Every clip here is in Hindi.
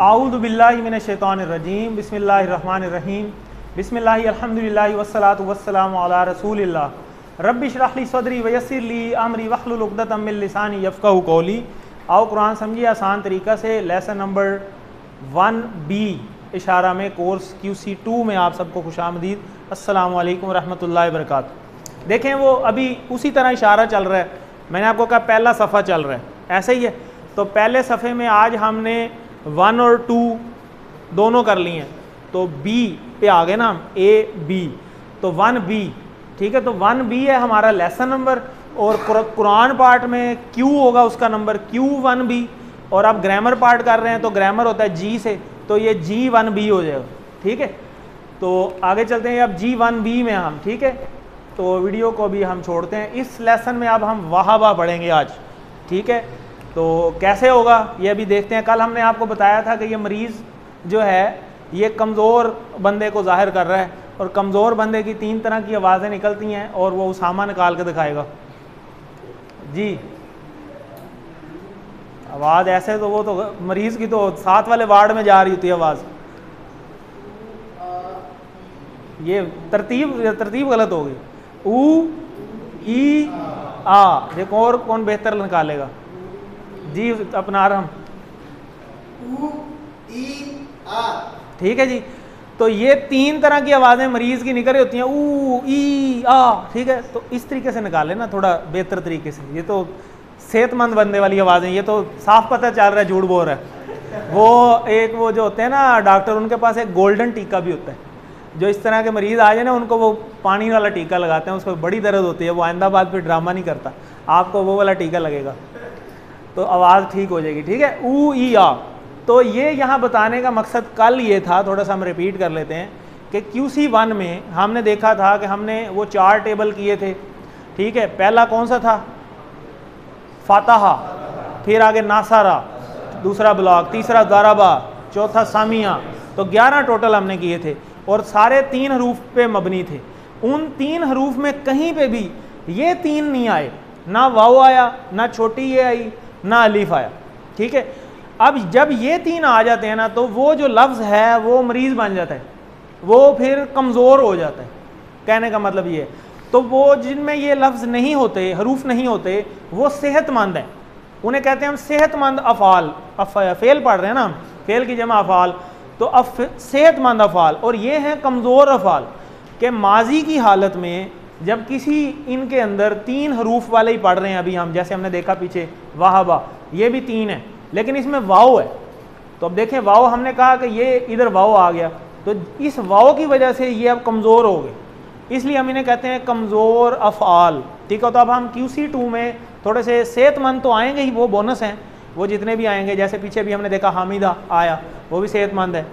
आऊज़ु बिल्लाहि मिनश्शैतानिर्रजीम बिस्मिल्लाहिर्रहमानिर्रहीम बिस्मिल्लाहि अल्हम्दुलिल्लाहि वस्सलातु वस्सलामु अला रसूलिल्लाह रब्बि इश्रह ली सदरी वयस्सिर ली अमरी वहलुल उक़दतम मिन लिसानी यफ़क़हू क़ौली। आओ कुरान समझिए आसान तरीक़ा से। लेसन नंबर 1B इशारा में कोर्स QC2 में आप सबको खुशामदीद। अस्सलामु अलैकुम रहमतुल्लाहि व बरकातुहू। देखें वो अभी उसी तरह इशारा चल रहा है, मैंने आपको कहा पहला सफ़ा चल रहा है, ऐसे ही है। तो पहले सफ़े में आज हमने 1 और 2 दोनों कर लिए हैं, तो B पे आ गए ना हम, AB, तो 1B, ठीक है। तो 1B है हमारा लेसन नंबर, और कुरान पार्ट में Q होगा उसका नंबर Q1B, और आप ग्रामर पार्ट कर रहे हैं तो ग्रामर होता है G से, तो ये G1B हो जाएगा, ठीक है। तो आगे चलते हैं अब G1B में हम, ठीक है। तो वीडियो को भी हम छोड़ते हैं। इस लेसन में अब हम वहाबा पढ़ेंगे आज, ठीक है। तो कैसे होगा ये अभी देखते हैं। कल हमने आपको बताया था कि ये मरीज़ जो है ये कमज़ोर बंदे को ज़ाहिर कर रहा है, और कमज़ोर बंदे की 3 तरह की आवाज़ें निकलती हैं, और वो उसामा निकाल के दिखाएगा जी। आवाज़ ऐसे तो वो तो मरीज़ की तो 7 वाले वार्ड में जा रही होती है आवाज़। ये तरतीब गलत हो गई। ऊ ई आ, देखो और कौन बेहतर निकालेगा जी, अपना रहा हम ऊ ई आ, ठीक है जी। तो ये 3 तरह की आवाज़ें मरीज़ की निकल रही होती हैं, ऊ ई आ, ठीक है। तो इस तरीके से निकालें ना, थोड़ा बेहतर तरीके से। ये तो सेहतमंद बंदे वाली आवाज़ें, ये तो साफ पता चल रहा है झूठ बोल रहा है। वो एक वो जो होते हैं ना डॉक्टर, उनके पास एक गोल्डन टीका भी होता है, जो इस तरह के मरीज़ आ जाए ना उनको वो पानी वाला टीका लगाते हैं, उसको बड़ी दर्द होती है, वो आइंदा बाद फिर ड्रामा नहीं करता, आपको वो वाला टीका लगेगा तो आवाज़ ठीक हो जाएगी, ठीक है। ऊ ई आ। तो ये यहाँ बताने का मकसद कल ये था, थोड़ा सा हम रिपीट कर लेते हैं कि QC1 में हमने देखा था कि हमने वो 4 टेबल किए थे, ठीक है। पहला कौन सा था? फातहा, फिर आगे नासारा, दूसरा ब्लॉक, तीसरा दाराबा, चौथा सामिया, तो 11 टोटल हमने किए थे, और सारे 3 हरूफ पे मबनी थे। उन 3 हरूफ में कहीं पे भी ये 3 नहीं आए, ना वाव आया, ना छोटी ये आई, ना अलीफ आया, ठीक है। अब जब ये 3 आ जाते हैं ना, तो वो जो लफ्ज़ है वो मरीज़ बन जाता है, वो फिर कमज़ोर हो जाता है, कहने का मतलब ये है। तो वो जिनमें ये लफ्ज़ नहीं होते, हरूफ नहीं होते, वो सेहतमंद हैं, उन्हें कहते हैं हम सेहतमंद अफ़ाल। फ़ेल पढ़ रहे हैं ना हम, फ़ेल की जमा अफ़ाल, तो सेहतमंद अफ़ाल। और ये हैं कमज़ोर अफ़ाल, के माजी की हालत में जब किसी इनके अंदर 3 हरूफ वाले ही पढ़ रहे हैं अभी हम, जैसे हमने देखा पीछे वाहबा, ये भी 3 है, लेकिन इसमें वाव है। तो अब देखें वाव, हमने कहा कि ये इधर वाव आ गया, तो इस वाव की वजह से ये अब कमज़ोर हो गए, इसलिए हम इन्हें कहते हैं कमज़ोर अफ़आल, ठीक है। तो अब हम QC2 में थोड़े से सेहतमंद तो आएंगे ही, वो बोनस हैं, वो जितने भी आएंगे, जैसे पीछे भी हमने देखा हामिदा आया, वो भी सेहतमंद है।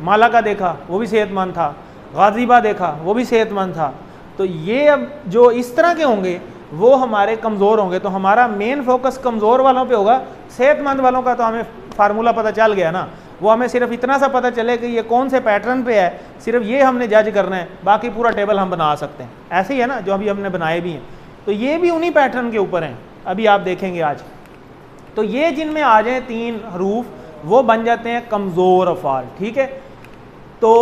माला का देखा, वो भी सेहतमंद था। गाज़ीबा देखा, वो भी सेहतमंद था। तो ये अब जो इस तरह के होंगे वो हमारे कमज़ोर होंगे। तो हमारा मेन फोकस कमज़ोर वालों पे होगा। सेहतमंद वालों का तो हमें फार्मूला पता चल गया ना, वो हमें सिर्फ इतना सा पता चले कि ये कौन से पैटर्न पे है, सिर्फ ये हमने जज करना है, बाकी पूरा टेबल हम बना सकते हैं। ऐसे ही है ना, जो अभी हमने बनाए भी हैं, तो ये भी उन्हीं पैटर्न के ऊपर हैं, अभी आप देखेंगे आज। तो ये जिनमें आ जाए 3 हरूफ, वो बन जाते हैं कमज़ोर अफ़ाल, ठीक है। तो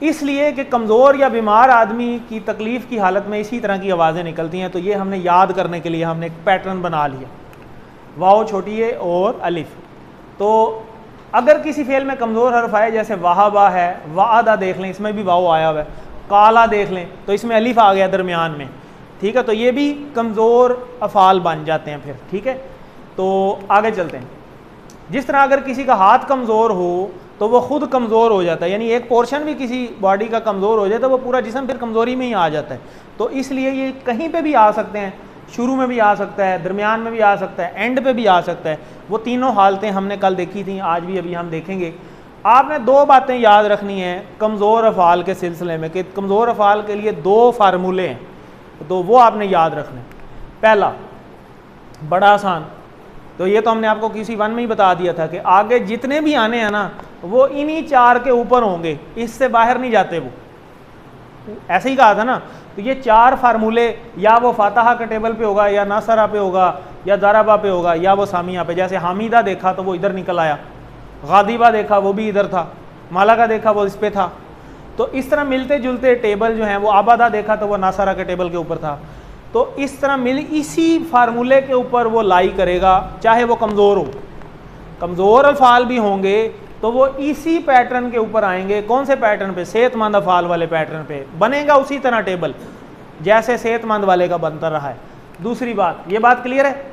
इसलिए कि कमज़ोर या बीमार आदमी की तकलीफ़ की हालत में इसी तरह की आवाज़ें निकलती हैं। तो ये हमने याद करने के लिए हमने एक पैटर्न बना लिया, वाव छोटी है और अलिफ। तो अगर किसी फेल में कमज़ोर हर्फ आए, जैसे वाहबा है, वादा देख लें, इसमें भी वाव आया हुआ है, काला देख लें तो इसमें अलिफ आ गया दरमियान में, ठीक है। तो ये भी कमज़ोर अफ़ाल बन जाते हैं फिर, ठीक है। तो आगे चलते हैं। जिस तरह अगर किसी का हाथ कमज़ोर हो तो वो खुद कमज़ोर हो जाता है, यानी एक पोर्शन भी किसी बॉडी का कमज़ोर हो जाए तो वो पूरा जिस्म फिर कमज़ोरी में ही आ जाता है। तो इसलिए ये कहीं पे भी आ सकते हैं, शुरू में भी आ सकता है, दरमियान में भी आ सकता है, एंड पे भी आ सकता है। वो तीनों हालतें हमने कल देखी थी, आज भी अभी हम देखेंगे। आपने 2 बातें याद रखनी है कमज़ोर अफ़ाल के सिलसिले में, कि कमज़ोर अफ़ाल के लिए 2 फार्मूले हैं, तो वो आपने याद रखने। पहला, बड़ा आसान, तो ये तो हमने आपको QC1 में ही बता दिया था कि आगे जितने भी आने हैं ना, वो इन्हीं 4 के ऊपर होंगे, इससे बाहर नहीं जाते। वो ऐसे ही कहा था ना। तो ये 4 फार्मूले, या वो फातहा के टेबल पे होगा, या नासरा पे होगा, या दाराबा पे होगा, या वो सामिया पे। जैसे हामिदा देखा तो वो इधर निकल आया, गादिबा देखा वो भी इधर था, माला का देखा वो इस पे था। तो इस तरह मिलते जुलते टेबल जो हैं वो आबादा देखा तो वो नासारा के टेबल के ऊपर था। तो इस तरह मिल इसी फार्मूले के ऊपर वो लाई करेगा, चाहे वो कमज़ोर हो, कमज़ोर अफ़ाल भी होंगे तो वो इसी पैटर्न के ऊपर आएंगे। कौन से पैटर्न पे? सेहतमंद अफ़ाल वाले पैटर्न पे बनेगा उसी तरह टेबल जैसे सेहतमंद वाले का बनता रहा है। दूसरी बात, ये बात क्लियर है?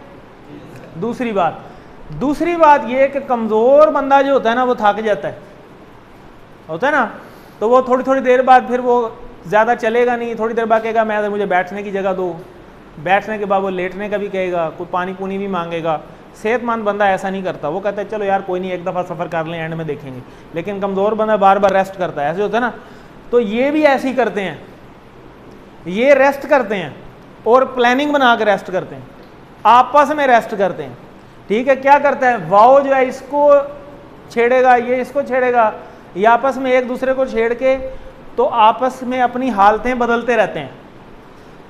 दूसरी बात ये कि कमज़ोर बंदा जो होता है ना वो थक जाता है, होता है ना, तो वो थोड़ी थोड़ी देर बाद फिर वो ज़्यादा चलेगा नहीं, थोड़ी देर बाद कहेगा मैं मुझे बैठने की जगह दो, बैठने के बाद वो लेटने का भी कहेगा, कोई पानी पूनी भी मांगेगा। सेहतमंद बंदा ऐसा नहीं करता, वो कहता है चलो यार कोई नहीं, एक दफ़ा सफ़र कर लें, एंड में देखेंगे। लेकिन कमज़ोर बंदा बार बार रेस्ट करता है, ऐसे होता है ना। तो ये भी ऐसे ही करते हैं, ये रेस्ट करते हैं और प्लानिंग बना के रेस्ट करते हैं, आपस में रेस्ट करते हैं। ठीक है, क्या करता है, वाओ जो है इसको छेड़ेगा, ये इसको छेड़ेगा, ये आपस में एक दूसरे को छेड़ के तो आपस में अपनी हालतें बदलते रहते हैं।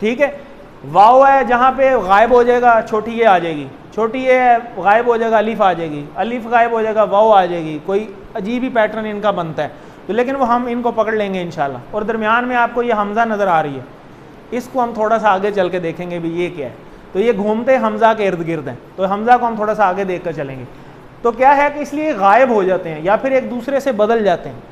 ठीक है, वाओ है जहाँ पे गायब हो जाएगा छोटी ये आ जाएगी, छोटी ये गायब हो जाएगा अलिफ आ जाएगी, अलिफ गायब हो जाएगा वाओ आ जाएगी, कोई अजीब ही पैटर्न इनका बनता है। तो लेकिन वो हम इनको पकड़ लेंगे इंशाल्लाह। और दरमियान में आपको ये हमज़ा नज़र आ रही है, इसको हम थोड़ा सा आगे चल के देखेंगे भी ये क्या है। तो ये घूमते हमज़ा के इर्द गिर्द हैं, तो हमज़ा को हम थोड़ा सा आगे देख कर चलेंगे। तो क्या है कि इसलिए गायब हो जाते हैं या फिर एक दूसरे से बदल जाते हैं,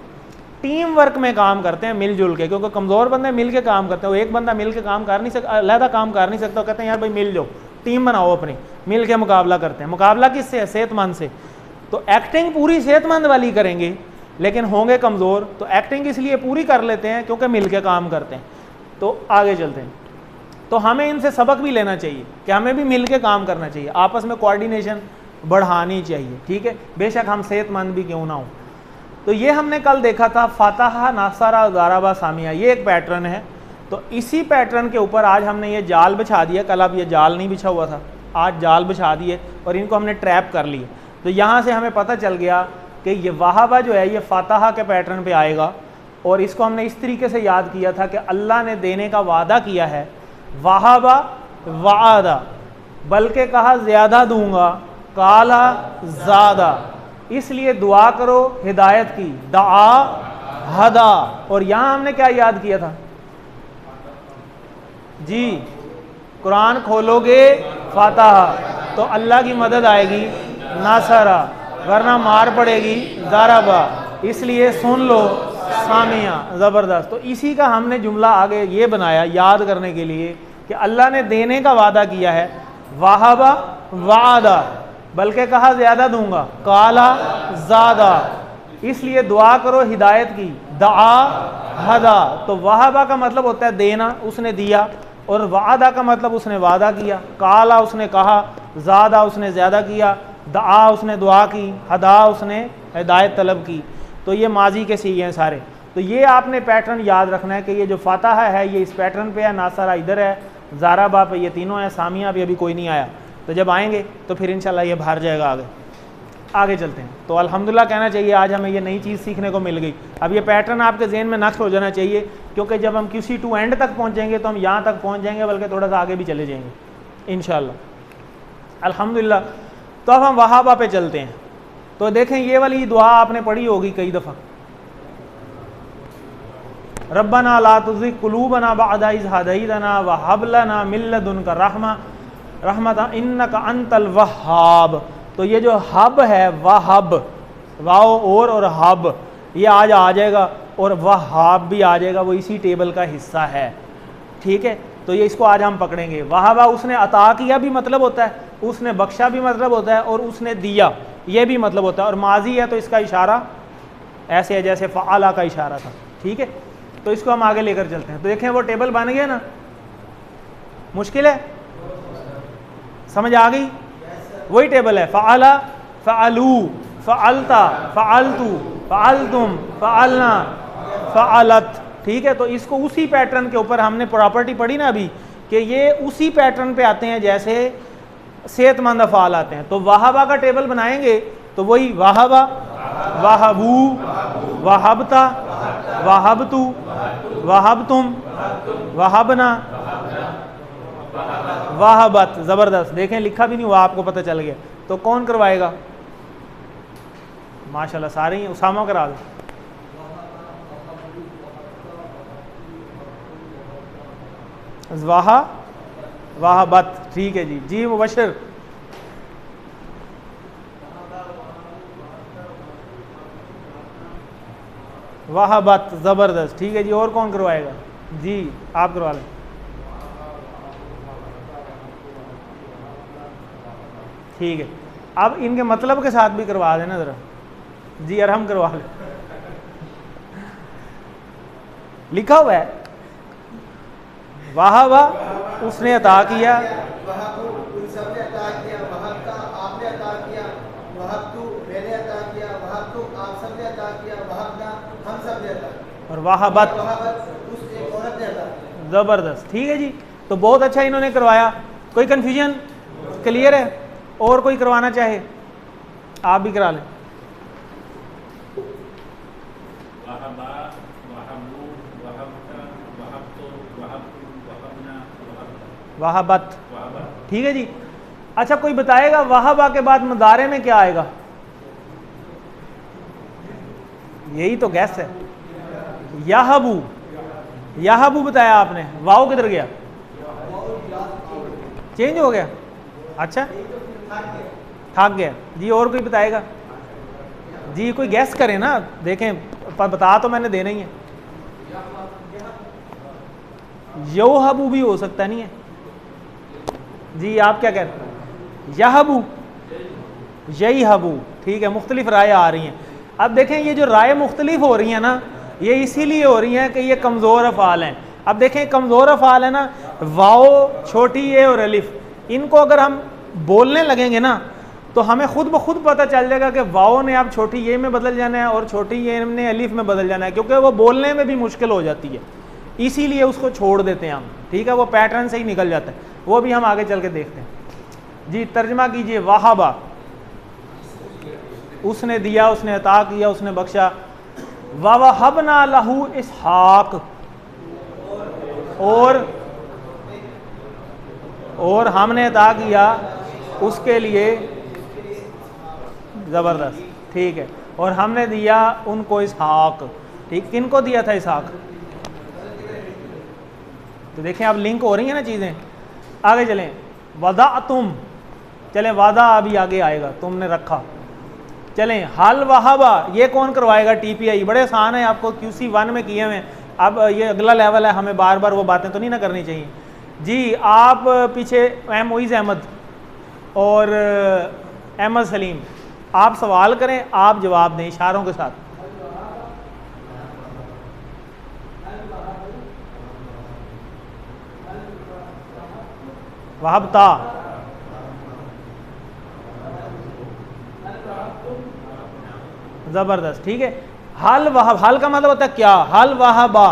टीम वर्क में काम करते हैं मिलजुल के, क्योंकि कमज़ोर बंदे मिल के काम करते हैं। वो एक बंदा मिल के काम कर नहीं सकता, अलहदा काम कर नहीं सकता, कहते हैं यार भाई मिल जाओ, टीम बनाओ अपनी, मिल के मुकाबला करते हैं। मुकाबला किससे है? सेहतमंद से। तो एक्टिंग पूरी सेहतमंद वाली करेंगे, लेकिन होंगे कमज़ोर, तो एक्टिंग इसलिए पूरी कर लेते हैं क्योंकि मिल के काम करते हैं। तो आगे चलते हैं, तो हमें इनसे सबक भी लेना चाहिए कि हमें भी मिल के काम करना चाहिए, आपस में कोऑर्डिनेशन बढ़ानी चाहिए। ठीक है, बेशक हम सेहतमंद भी क्यों ना हो। तो ये हमने कल देखा था फातहा, नासारा, ज़ाराबा, सामिया, ये एक पैटर्न है। तो इसी पैटर्न के ऊपर आज हमने ये जाल बिछा दिया। कल अब ये जाल नहीं बिछा हुआ था, आज जाल बिछा दिए और इनको हमने ट्रैप कर लिए। तो यहाँ से हमें पता चल गया कि ये वाहबा जो है ये फातहा के पैटर्न पे आएगा। और इसको हमने इस तरीके से याद किया था कि अल्लाह ने देने का वादा किया है, वाहबा वादा, बल्कि कहा ज़्यादा दूंगा, काला ज़्यादा, इसलिए दुआ करो हिदायत की, दआ हदा। और यहाँ हमने क्या याद किया था जी, कुरान खोलोगे फातहा तो अल्लाह की मदद आएगी, नासरा, वरना मार पड़ेगी ज़ाराबा, इसलिए सुन लो सामिया, ज़बरदस्त। तो इसी का हमने जुमला आगे ये बनाया याद करने के लिए कि अल्लाह ने देने का वादा किया है, वाहबा वादा, बल्कि कहा ज़्यादा दूंगा, काला ज़्यादा, इसलिए दुआ करो हिदायत की, दआ हदा। तो वाहबा का मतलब होता है देना, उसने दिया, और वादा का मतलब उसने वादा किया, काला उसने कहा, ज़्यादा उसने ज़्यादा किया, दआ उसने दुआ की, हदा उसने हिदायत तलब की। तो ये माजी के सीगे हैं सारे। तो ये आपने पैटर्न याद रखना है कि ये जो फातहा है ये इस पैटर्न पे है, नासरा इधर है, ज़ाराबा पे ये तीनों हैं, सामिया भी अभी कोई नहीं आया। तो जब आएंगे तो फिर इंशाल्लाह ये बाहर जाएगा। आगे चलते हैं। तो अल्हम्दुलिल्लाह कहना चाहिए आज हमें ये नई चीज़ सीखने को मिल गई। अब ये पैटर्न आपके ज़हन में नक्श हो जाना चाहिए, क्योंकि जब हम किसी टू एंड तक पहुँचेंगे तो हम यहाँ तक पहुँच जाएंगे, बल्कि थोड़ा सा आगे भी चले जाएंगे इंशाल्लाह। अल्हम्दुलिल्लाह। तो अब हम वहाबा पे चलते हैं। तो देखें ये वाली दुआ आपने पढ़ी होगी कई दफ़ा, रब्बना ला तुज़िग़ क़ुलूबना बअद इज़ हदैतना व हब लना मिन लदुनका रहमतन इन्नका अंतल वह्हाब। तो ये जो हब है, वहब, वाओ और हब, ये आज आ जाएगा, और वहाब भी आ जाएगा, वो इसी टेबल का हिस्सा है। ठीक है, तो ये इसको आज हम पकड़ेंगे। वहाबा उसने अता किया भी मतलब होता है, उसने बख्शा भी मतलब होता है, और उसने दिया ये भी मतलब होता है। और माजी है तो इसका इशारा ऐसे है जैसे फ़अला का इशारा था। ठीक है, तो इसको हम आगे लेकर चलते हैं। तो देखें वो टेबल बन गया ना, मुश्किल है, समझ आ गई? वही टेबल है, फ़अला, फ़अलू, फ़अलता, फ़अलतू, फ़अलतुम, फ़अलना, फ़अलत। ठीक है, तो इसको उसी पैटर्न के ऊपर हमने प्रॉपर्टी पढ़ी ना अभी, कि ये उसी पैटर्न पे आते हैं जैसे सेहतमंद अफ़ाल आते हैं। तो वाहबा का टेबल बनाएंगे तो वही वाहबा, वाहबू, वाहबता, वाहबतू, वाहबतुम, वाहबना, वाहबत। ज़बरदस्त। देखें लिखा भी नहीं हुआ, आपको पता चल गया। तो कौन करवाएगा? माशाल्लाह सारे ही। उसामा करा दो। वाहा वाहबत, ठीक है जी। जी मुबशर, वाहबत, ज़बरदस्त, ठीक है जी। और कौन करवाएगा? जी आप करवा लें। ठीक है, अब इनके मतलब के साथ भी करवा देना ज़रा। जी अरहम करवा लें। लिखा हुआ है वाहबा उसने अता किया, और वाहबत ज़बरदस्त, ठीक है जी। तो बहुत अच्छा इन्होंने करवाया। कोई कन्फ्यूजन? क्लियर है? और कोई करवाना चाहे आप भी करा लें। वाहबत, ठीक है जी। अच्छा कोई बताएगा वाहबा के बाद मुदारे में क्या आएगा? यही तो गैस है। याहबू, याहबू बताया आपने, वाओ किधर गया? चेंज हो गया। अच्छा थक गया जी। और कोई बताएगा? जी कोई गैस करे ना, देखें बता तो मैंने देना ही है। योहबू भी हो सकता नहीं है जी। आप क्या कह रहे हैं? यहबू, यही हबू, ठीक है। मुख्तलिफ राय आ रही हैं। अब देखें ये जो राय मुख्तलिफ हो रही हैं ना, ये इसीलिए हो रही हैं कि ये कमज़ोर अफ़ाल हैं। अब देखें कमज़ोर अफ़ाल है ना, वाओ, छोटी ए और अलिफ, इनको अगर हम बोलने लगेंगे ना तो हमें खुद ब खुद पता चल जाएगा कि वाओ ने अब छोटी ये में बदल जाना है और छोटी ये ने अलिफ में बदल जाना है, क्योंकि वो बोलने में भी मुश्किल हो जाती है। इसीलिए उसको छोड़ देते हैं हम, ठीक है। वो पैटर्न से ही निकल जाता है। वो भी हम आगे चल के देखते हैं जी। तर्जमा कीजिए। वाहबा उसने दिया, उसने अता किया, उसने बख्शा। ववहबना लहू इसहाक, और हमने अता किया उसके लिए, ज़बरदस्त, ठीक है। और हमने दिया उनको इसहाक, ठीक। किनको दिया था इसहाक? तो देखें अब लिंक हो रही है ना चीज़ें। आगे चलें। वदा तुम, चलें वादा अभी आगे आएगा, तुमने रखा। चलें हल वहाबा, ये कौन करवाएगा? TPI। बड़े आसान है, आपको QC1 में किए हुए। अब ये अगला लेवल है, हमें बार बार वो बातें तो नहीं ना करनी चाहिए जी। आप पीछे मोइज़ अहमद और अहमद सलीम, आप सवाल करें, आप जवाब दें इशारों के साथ। वहबता, ज़बरदस्त, ठीक है। हल वहब, हल का मतलब होता है क्या? हल वहबा,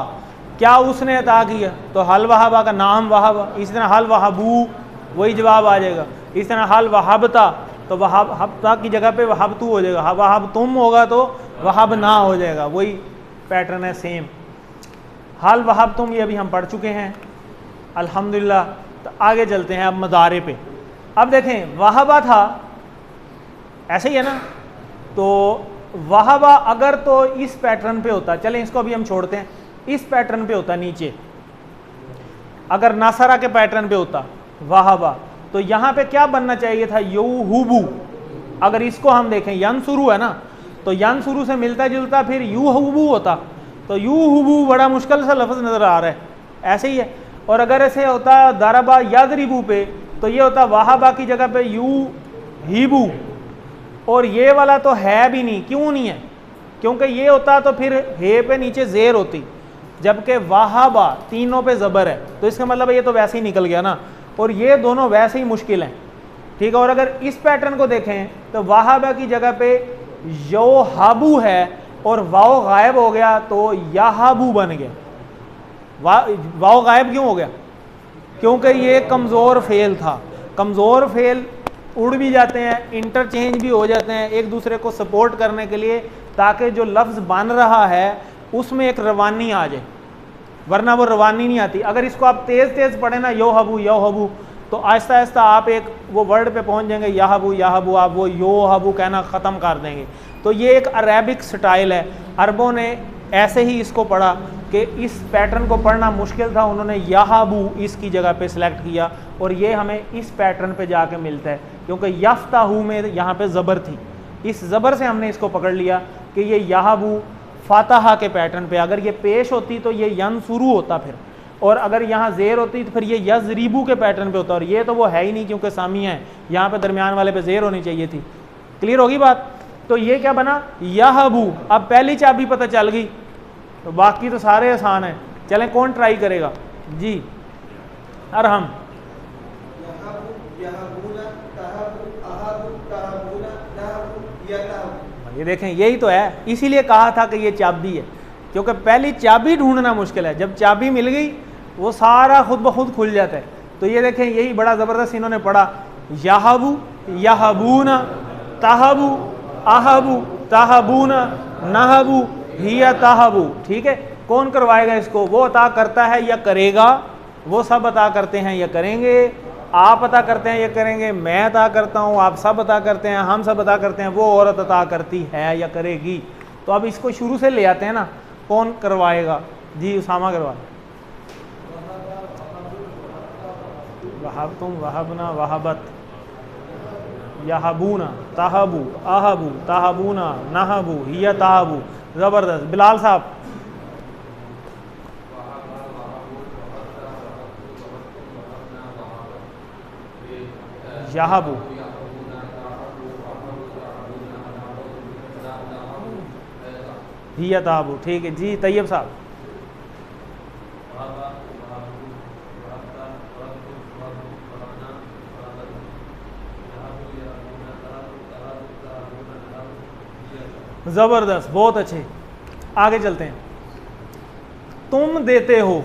क्या उसने अता किया? तो हल वहबा का नाम वहबा। इसी तरह हल वहबू, वही जवाब आ जाएगा। इस तरह हल वहबता, तो वहबता की जगह पे वहबतू हो जाएगा। वहब तुम होगा तो वहब ना हो जाएगा। वही पैटर्न है, सेम। हल वहब तुम, ये अभी हम पढ़ चुके हैं अल्हम्दुलिल्लाह। तो आगे चलते हैं अब मदारे पे। अब देखें वहबा था, ऐसे ही है ना। तो वहबा अगर तो इस पैटर्न पे होता, चलें इसको अभी हम छोड़ते हैं, इस पैटर्न पे होता नीचे, अगर नासरा के पैटर्न पे होता वहबा, तो यहाँ पे क्या बनना चाहिए था? यूहुबू। अगर इसको हम देखें, यनसुरु है ना, तो यनसुरु से मिलता जुलता फिर यूहुबू होता। तो यूहुबू बड़ा मुश्किल सा लफ्ज़ नज़र आ रहा है, ऐसे ही है। और अगर ऐसे होता दरबा यदरिबू पे, तो ये होता वहबा की जगह पे यूहिबू। और ये वाला तो है भी नहीं, क्यों नहीं है? क्योंकि ये होता तो फिर हे पे नीचे ज़ेर होती, जबकि वहबा तीनों पे ज़बर है, तो इसका मतलब ये तो वैसे ही निकल गया ना। और ये दोनों वैसे ही मुश्किल हैं, ठीक है। और अगर इस पैटर्न को देखें तो वहबा की जगह पे योहाबू है और वाओ गायब हो गया तो याहाबू बन गया। वाओ गायब क्यों हो गया? क्योंकि ये कमज़ोर फेल था। कमज़ोर फेल उड़ भी जाते हैं, इंटरचेंज भी हो जाते हैं एक दूसरे को सपोर्ट करने के लिए, ताकि जो लफ्ज़ बन रहा है उसमें एक रवानी आ जाए, वरना वो रवानी नहीं आती। अगर इसको आप तेज़ तेज़ पढ़े ना, योहबू योहबू, तो आहिस्ता आहिस्ता आप एक वो वर्ड पे पहुंच जाएंगे याहबू, आप वो यो हबू कहना ख़त्म कर देंगे। तो ये एक अरेबिक स्टाइल है, अरबों ने ऐसे ही इसको पढ़ा कि इस पैटर्न को पढ़ना मुश्किल था, उन्होंने याहबू इसकी जगह पे सिलेक्ट किया और ये हमें इस पैटर्न पे जाके मिलता है, क्योंकि यफ्ताहू में यहाँ पे ज़बर थी, इस ज़बर से हमने इसको पकड़ लिया कि ये याहबू फातहा के पैटर्न पे। अगर ये पेश होती तो ये यंसुरू होता फिर, और अगर यहाँ ज़ेर होती तो फिर ये यज़रीबू के पैटर्न पे होता, और ये तो वो है ही नहीं क्योंकि सामिया है, यहाँ पे दरमियान वाले पे ज़ेर होनी चाहिए थी। क्लियर होगी बात? तो ये क्या बना याहबू। अब पहली चाबी पता चल गई तो बाकी तो सारे आसान हैं। चलें कौन ट्राई करेगा जी? अरहम। ये देखें यही तो है, इसीलिए कहा था कि ये चाबी है, क्योंकि पहली चाबी ढूंढना मुश्किल है, जब चाबी मिल गई वो सारा खुद ब खुद खुल जाता है। तो ये देखें यही बड़ा ज़बरदस्त इन्होंने पढ़ा, याहबू, याहबूना, ताहबू, आहबू, ताहबूना, नहबू, हिया ताहबू। ठीक है, कौन करवाएगा इसको? वो अता करता है या करेगा, वो सब अता करते हैं या करेंगे, आप अता करते हैं या करेंगे, मैं अता करता हूँ, आप सब अता करते हैं, हम सब अता करते हैं, वो औरत अता करती है या करेगी। तो अब इसको शुरू से ले आते हैं ना, कौन करवाएगा जी? उसामा करवा। वहाब तुम, वहाबना, वहाबत, याहबूना, ताहबू, आहबू, ताहबूना, नहबू, हिया ताहबू। ज़बरदस्त। बिलाल साहब। याहबू, हिया ताहबू। ठीक है जी। तैयब साहब। ज़बरदस्त, बहुत अच्छे। आगे चलते हैं। तुम देते हो,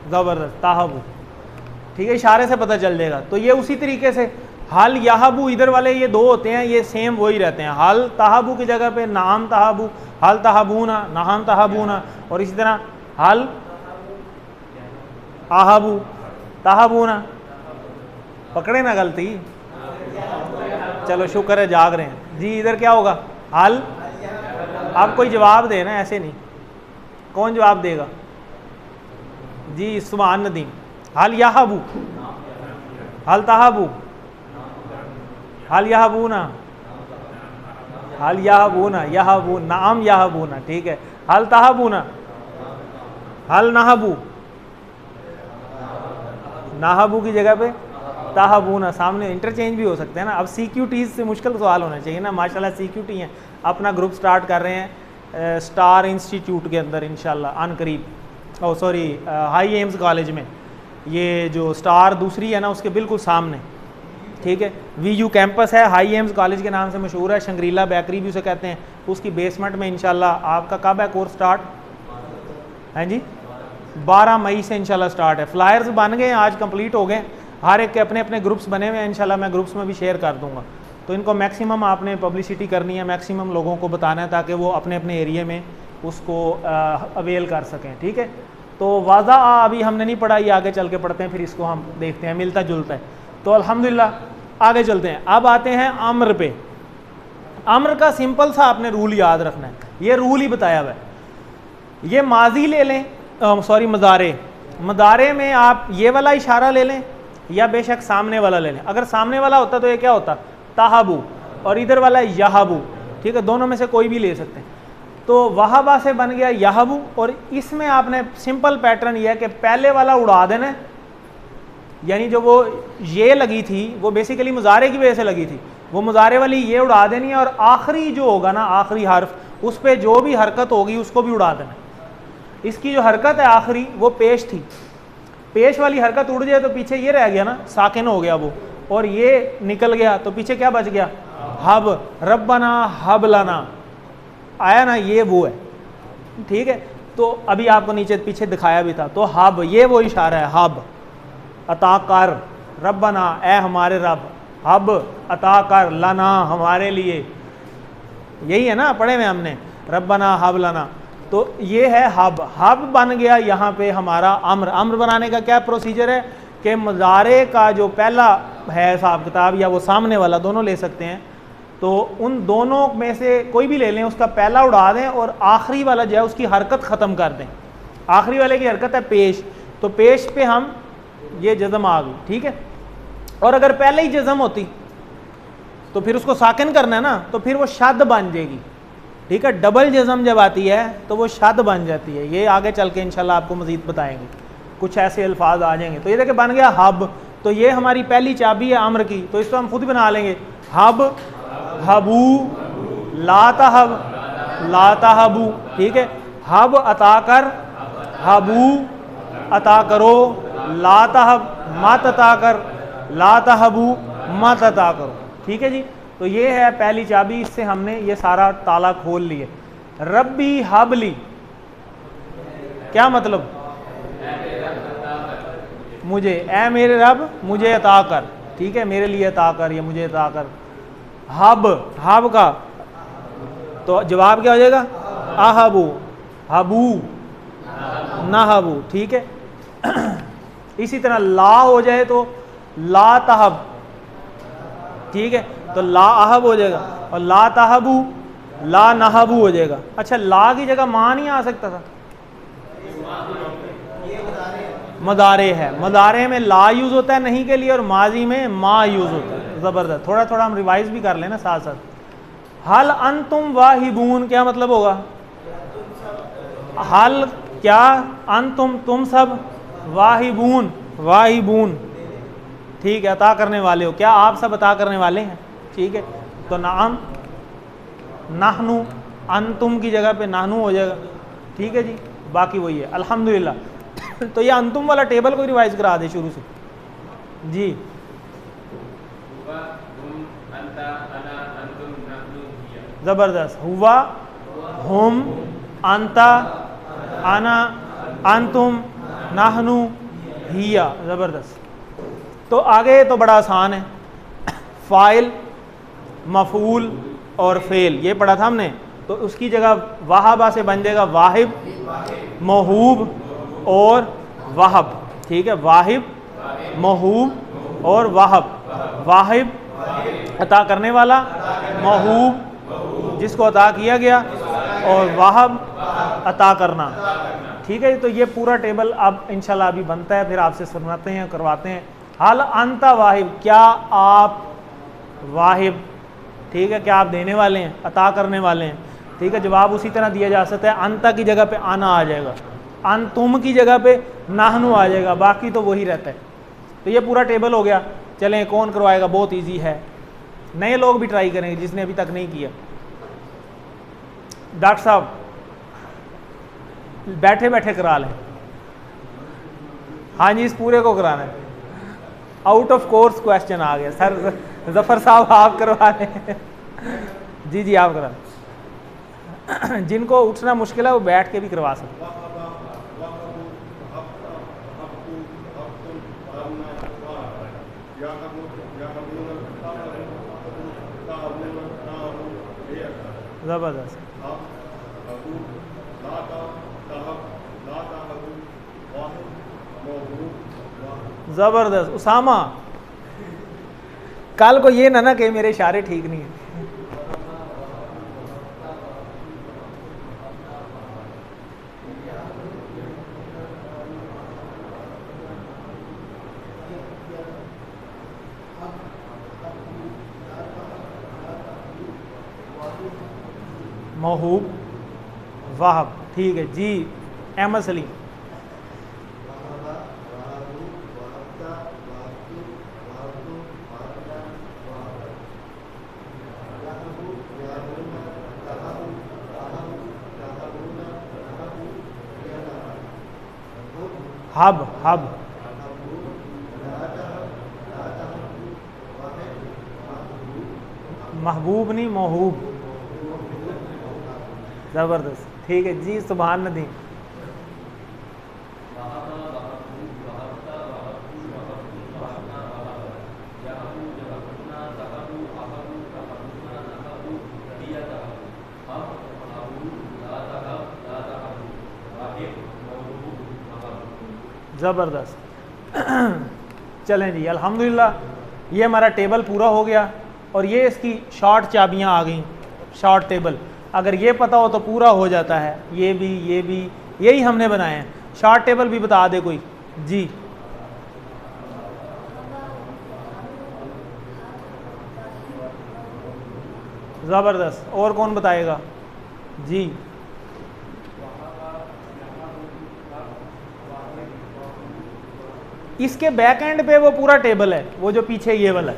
ज़बरदस्त, ताहबू। ठीक है, इशारे से पता चल जाएगा। तो ये उसी तरीके से हल याहबू, इधर वाले ये दो होते हैं, ये सेम वही रहते हैं। हल ताहबू की जगह पे नाम ताहबू, हल ताहबूना, नाम ताहबूना, और इसी तरह हल आहबू, ताहबूना। पकड़े ना गलती? चलो शुक्र है जाग रहे हैं जी। इधर क्या होगा? हल। आप कोई जवाब दे ना, ऐसे नहीं। कौन जवाब देगा जी? सुभान नदीम। हल याहबू, हल ताहबू, हल याहबूना, हल याहबूना, याहबू, नाम याहबूना। ठीक है, हल ताहबूना, हल नाहबू, नाहबू की जगह पे ताहबूना। सामने इंटरचेंज भी हो सकते हैं ना। अब CQTs से मुश्किल सवाल होना चाहिए ना। माशाल्लाह CQT हैं, अपना ग्रुप स्टार्ट कर रहे हैं स्टार इंस्टीट्यूट के अंदर इंशाल्लाह अनकरीब। सॉरी, हाई एम्स कॉलेज में। ये जो स्टार दूसरी है ना, उसके बिल्कुल सामने। ठीक है, VU कैंपस है, हाई एम्स कॉलेज के नाम से मशहूर है, शंग्रीला बेकरी भी उसे कहते हैं। उसकी बेसमेंट में इंशाल्लाह आपका कब है कोर्स स्टार्ट? हैं जी, 12 मई से इंशाल्लाह स्टार्ट है। फ्लायर्स बन गए, आज कंप्लीट हो गए। हर एक के अपने अपने ग्रुप्स बने हुए हैं, इंशाल्लाह मैं ग्रुप्स में भी शेयर कर दूंगा। तो इनको मैक्सिमम आपने पब्लिसिटी करनी है, मैक्सिमम लोगों को बताना है, ताकि वो अपने अपने एरिया में उसको अवेल कर सकें। ठीक है, तो वाज़ा अभी हमने नहीं पढ़ा, ये आगे चल के पढ़ते हैं, फिर इसको हम देखते हैं, मिलता जुलता है। तो अल्हम्दुलिल्लाह आगे चलते हैं। अब आते हैं अम्र पे। अम्र का सिंपल सा आपने रूल याद रखना है, ये रूल ही बताया हुआ है। ये माजी ले लें, सॉरी मदारे, मदारे में आप ये वाला इशारा ले लें या बेशक सामने वाला ले लें। अगर सामने वाला होता तो ये क्या होता? ताहबू, और इधर वाला याहबू। ठीक है, दोनों में से कोई भी ले सकते हैं। तो वहाबा से बन गया याहबू, और इसमें आपने सिंपल पैटर्न यह है कि पहले वाला उड़ा देना, यानी जो वो ये लगी थी वो बेसिकली मुजारे की वजह से लगी थी, वो मुजारे वाली ये उड़ा देनी है, और आखिरी जो होगा ना, आखिरी हर्फ, उस पर जो भी हरकत होगी उसको भी उड़ा देना। इसकी जो हरकत है आखिरी, वो पेश थी, पेश वाली हरकत उड़ जाए तो पीछे ये रह गया ना, साकिन हो गया वो, और ये निकल गया तो पीछे क्या बच गया? हब, रब्बना हब लना आया ना, ये वो है। ठीक है, तो अभी आपको नीचे पीछे दिखाया भी था। तो हब, ये वो इशारा है, हब अता कर, रब्बना ए हमारे रब, हब अता कर, लना हमारे लिए, यही है ना, पढ़े हुए हमने, रब्बना हब लना। तो ये है हब। हब बन गया यहाँ पे हमारा अम्र। अम्र बनाने का क्या प्रोसीजर है कि मुजारे का जो पहला है हिसाब किताब, या वो सामने वाला, दोनों ले सकते हैं, तो उन दोनों में से कोई भी ले लें, उसका पहला उड़ा दें और आखिरी वाला जो है उसकी हरकत ख़त्म कर दें। आखिरी वाले की हरकत है पेश, तो पेश पे हम ये जज़म आ गई, ठीक है। और अगर पहले ही जज़म होती तो फिर उसको साकिन करना है ना, तो फिर वो शद बन जाएगी, ठीक है। डबल जज़म जब आती है तो वो शद बन जाती है। ये आगे चल के इंशाल्लाह आपको मज़ीद बताएंगे, कुछ ऐसे अल्फाज आ जाएंगे। तो ये देखिए बन गया हब, तो ये हमारी पहली चाबी है अम्र की, तो इसको हम खुद बना लेंगे। हब, हबू, लातहब, लातहबू, ठीक है। हब अता कर, हबू अता करो, लातहब मत अता कर, लातहबू मत अता करो, ठीक है जी। तो ये है पहली चाबी, इससे हमने ये सारा ताला खोल लिए। रब्बी हबली, क्या मतलब? मुझे, ए मेरे रब मुझे अता कर, ठीक है, मेरे लिए अता कर या मुझे अता कर। हब, हब का तो जवाब क्या हो जाएगा? अहबू, हबू, नहबू, ठीक है। इसी तरह ला हो जाए तो ला तहब, ठीक है, तो ला अहब हो जाएगा, और ला तहबू ला नहबू हो जाएगा। अच्छा, ला की जगह माँ नहीं आ सकता था? मदारे है, मदारे में ला यूज होता है नहीं के लिए, और माजी में माँ यूज होता है। ज़बरदस्त, थोड़ा थोड़ा हम रिवाइज भी कर लेना साथ साथ। हल अंतुम वाहिबून, क्या मतलब होगा? हल क्या, अंतुम तुम सब, वाहिबून वाहिबून, ठीक है, अता करने वाले हो, क्या आप सब अता करने वाले हैं, ठीक है। तो नाम नाहनु, अंतुम की जगह पे नाहनु हो जाएगा, ठीक है जी। बाकी वही है, अल्हम्दुलिल्लाह। तो ये अंतुम वाला टेबल को रिवाइज करा दे शुरू से जी। ज़बरदस्त, हुआ, हुम, अंता, आना, अंतुम, नाहनु, हिया, ज़बरदस्त। तो आगे तो बड़ा आसान है, फ़ाइल, मफ़ूल और फ़ेल, ये पढ़ा था हमने। तो उसकी जगह वाहबा से बन जाएगा वाहिब, महूब और वाहब, ठीक है। वाहिब, महूब और वाहब। वाहिब अता करने वाला, महूब जिसको अता किया गया, और वाहब अता करना, ठीक है। तो ये पूरा टेबल अब इंशाल्लाह अभी बनता है, फिर आपसे सुनाते हैं, करवाते हैं। हल अंता वाहिब, क्या आप वाहिब, ठीक है, क्या आप देने वाले हैं, अता करने वाले हैं, ठीक है। जवाब उसी तरह दिया जा सकता है, अंता की जगह पे आना आ जाएगा, अंतुम की जगह पे नाहनु आ जाएगा, बाकी तो वही रहता है। तो ये पूरा टेबल हो गया। चलें, कौन करवाएगा? बहुत ईजी है, नए लोग भी ट्राई करेंगे जिसने अभी तक नहीं किया। डॉक्टर साहब बैठे बैठे करा लें। हाँ जी, इस पूरे को कराना है। आउट ऑफ कोर्स क्वेश्चन आ गया सर, जफर साहब आप करवा लें। जी जी आप करा। जिनको उठना मुश्किल है वो बैठ के भी करवा सकते। ज़बरदस्त, ज़बरदस्त। उसामा, कल को ये ना कि मेरे इशारे ठीक नहीं है। महूब, वाहब, ठीक है जी। अहमद सलीम, हब, हब, महबूब नहीं, महूब, ज़बरदस्त, ठीक है जी। सुभान नदी, ज़बरदस्त। चलें जी, अल्हम्दुलिल्लाह ये हमारा टेबल पूरा हो गया और ये इसकी शॉर्ट चाबियां आ गई, शॉर्ट टेबल। अगर ये पता हो तो पूरा हो जाता है। ये भी यही हमने बनाए हैं। शॉर्ट टेबल भी बता दे कोई जी। ज़बरदस्त, और कौन बताएगा जी? इसके बैक एंड पे वो पूरा टेबल है, वो जो पीछे ये वाला है,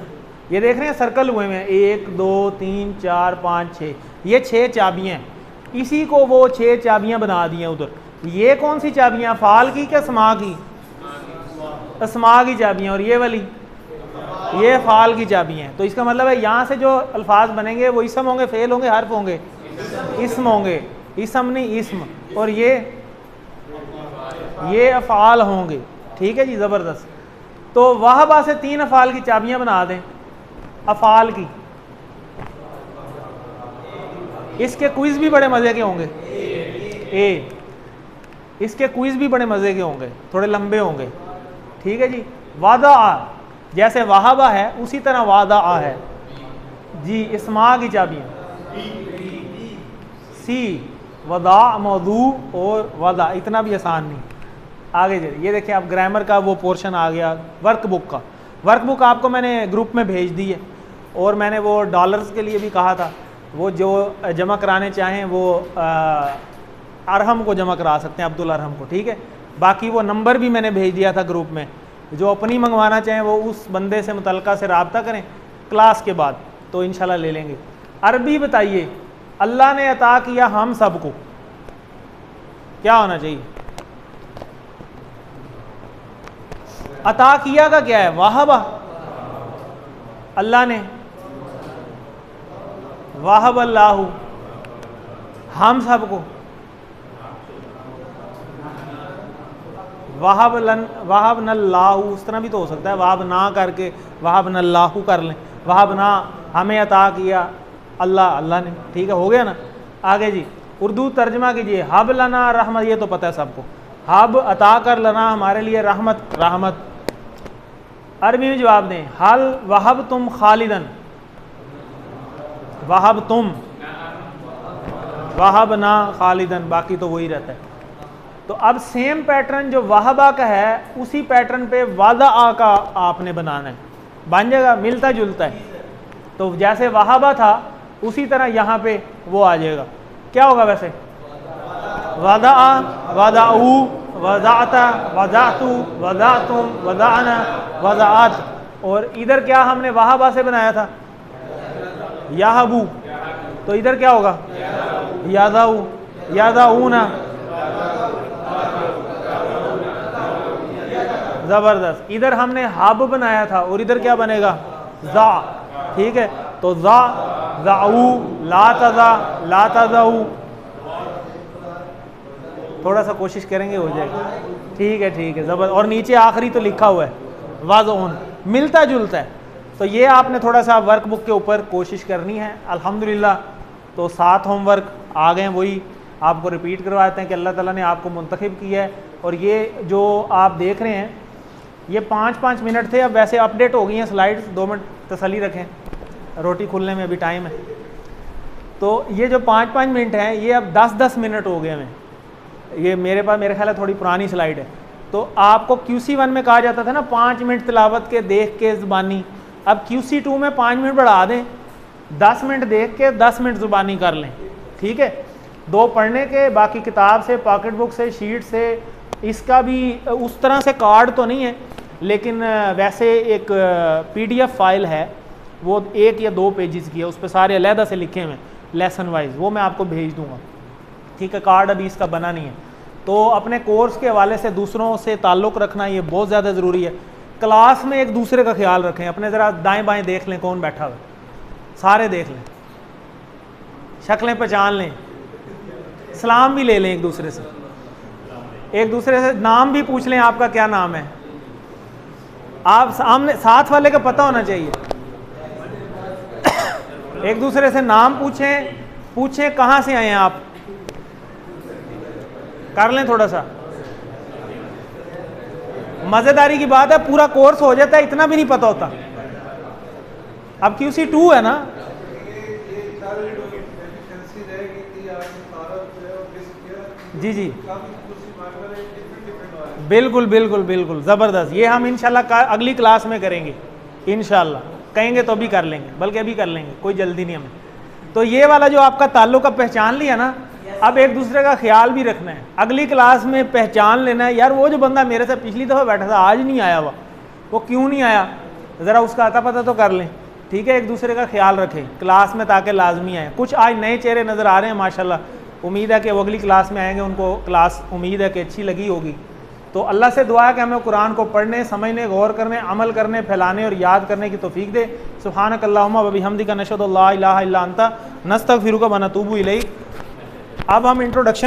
ये देख रहे हैं सर्कल हुए हैं 1 2 3 4 5 6, ये 6 चाबियाँ हैं। इसी को वो 6 चाबियाँ बना दी हैं उधर। ये कौन सी चाबियाँ, फाल की क्या स्मा की? अस्मा की चाबियाँ। और ये वाली ये फाल की चाबियाँ हैं। तो इसका मतलब है यहाँ से जो अल्फाज बनेंगे वो इसम होंगे, फेल होंगे, हर्फ होंगे, इसम होंगे, इसम नहीं इसम। और ये अफ़ाल होंगे। ठीक है जी, ज़बरदस्त। तो वाहबा से 3 अफ़ाल की चाबियाँ बना दें, अफ़ाल की। इसके क्विज़ भी बड़े मज़े के होंगे। इसके क्विज़ भी बड़े मज़े के होंगे, थोड़े लंबे होंगे। ठीक है जी। वादा आ, जैसे वाहबा है उसी तरह वादा आ है जी। इस्मा की चाबियाँ सी, वदा, मौदू और वदा। इतना भी आसान नहीं। आगे चलिए, ये देखिए आप ग्रामर का वो पोर्शन आ गया वर्कबुक का। वर्कबुक आपको मैंने ग्रुप में भेज दी है और मैंने वो डॉलर्स के लिए भी कहा था, वो जो जमा कराने चाहें वो अरहम को जमा करा सकते हैं, अब्दुल अरहम को। ठीक है, बाकी वो नंबर भी मैंने भेज दिया था ग्रुप में। जो अपनी मंगवाना चाहें वो उस बंदे से मुतलका से रब्ता करें क्लास के बाद, तो इंशाल्लाह ले लेंगे। अरबी बताइए, अल्लाह ने अता किया हम सबको, क्या होना चाहिए? अता किया का क्या है? वाहबा। अल्लाह ने, वाहब अल्लाहु, हम सबको। वाहब नल्लाहु, उस तरह भी तो हो सकता है, वाहब ना करके वाहब नल्लाहु कर लें। वाहब ना, हमें अता किया अल्लाह ने। ठीक है, हो गया ना। आगे जी, उर्दू तर्जमा कीजिए। हब लना रहमत, ये तो पता है सबको। हब अता कर लना हमारे लिए रहमत। अरबी में जवाब दें। हल वहब तुम खालिदन, वहब तुम, वहब ना खालिदन, बाकी तो वही रहता है। तो अब सेम पैटर्न जो वाहबा का है उसी पैटर्न पे वादा आ का आपने बनाना है, बन जाएगा, मिलता जुलता है। तो जैसे वाहबा था उसी तरह यहाँ पे वो आ जाएगा। क्या होगा वैसे? वादा आ, वादाऊ, वदाता, वदातु, वदातुम, वदाना, वदात। और इधर क्या हमने वाहबा से बनाया था? याहबू। तो इधर क्या होगा? यादाऊ, यादाऊना। ज़बरदस्त। इधर हमने हब बनाया था और इधर क्या बनेगा? जा। ठीक है, तो जा, जाऊ, ला तजा, ला तजाऊ। थोड़ा सा कोशिश करेंगे, हो जाएगा। ठीक है ज़बरदस्त। और नीचे आखिरी तो लिखा हुआ है वाज़ोन, मिलता जुलता है। तो ये आपने थोड़ा सा वर्कबुक के ऊपर कोशिश करनी है। अल्हम्दुलिल्लाह तो 7 होमवर्क आ गए हैं, वही आपको रिपीट करवाते हैं कि अल्लाह ताला ने आपको मुंतखब किया है। और ये जो आप देख रहे हैं ये 5-5 मिनट थे, अब वैसे अपडेट हो गई हैं स्लाइड्स। 2 मिनट तसल्ली रखें, रोटी खुलने में अभी टाइम है। तो ये जो 5-5 मिनट हैं ये अब 10-10 मिनट हो गए हैं। ये मेरे पास मेरे ख्याल है थोड़ी पुरानी स्लाइड है। तो आपको QC1 में कहा जाता था ना 5 मिनट तिलावत के देख के ज़ुबानी, अब QC2 में 5 मिनट बढ़ा दें, 10 मिनट देख के 10 मिनट ज़ुबानी कर लें। ठीक है, 2 पढ़ने के, बाकी किताब से, पॉकेट बुक से, शीट से। इसका भी उस तरह से कार्ड तो नहीं है, लेकिन वैसे एक PDF फाइल है, वो 1 या 2 पेजेस की है, उस पर सारे अलहदा से लिखे हुए लेसन वाइज, वो मैं आपको भेज दूंगा। ठीक है, कार्ड अभी इसका बना नहीं है। तो अपने कोर्स के हवाले से दूसरों से ताल्लुक़ रखना ये बहुत ज़्यादा ज़रूरी है। क्लास में एक दूसरे का ख्याल रखें, अपने ज़रा दाएं बाएं देख लें कौन बैठा हुआ, सारे देख लें, शक्लें पहचान लें, सलाम भी ले लें एक दूसरे से, एक दूसरे से नाम भी पूछ लें, आपका क्या नाम है। आप सामने साथ वाले का पता होना चाहिए। एक दूसरे से नाम पूछें कहाँ से आए हैं आप, कर लें थोड़ा सा। मज़ेदारी की बात है, पूरा कोर्स हो जाता है, इतना भी नहीं पता होता। अब QC2 है ना, जी जी बिल्कुल बिल्कुल बिल्कुल ज़बरदस्त। ये हम इंशाल्लाह अगली क्लास में करेंगे, इंशाल्लाह कहेंगे तो भी कर लेंगे, बल्कि अभी कर लेंगे, कोई जल्दी नहीं हमें। तो ये वाला जो आपका ताल्लुक अब पहचान लिया ना, अब एक दूसरे का ख्याल भी रखना है, अगली क्लास में पहचान लेना है। यार वो जो बंदा मेरे से पिछली दफ़ा बैठा था आज नहीं आया, वो क्यों नहीं आया, ज़रा उसका आता पता तो कर लें, ठीक है। एक दूसरे का ख्याल रखें क्लास में ताकि लाजमी आए। कुछ आज नए चेहरे नज़र आ रहे हैं माशाल्लाह, उम्मीद है कि वो अगली क्लास में आएंगे, उनको क्लास उम्मीद है कि अच्छी लगी होगी। तो अल्लाह से दुआ है कि हमें कुरान को पढ़ने, समझने, गौर करने, अमल करने, फैलाने और याद करने की तौफीक दे। सुब्हानक अल्लाहुम्मा व बिहम्दिका नशहदु अल्ला इलाहा इल्ला अंता नस्तगफिरुका व नतूबु इलैक। अब हम इंट्रोडक्शन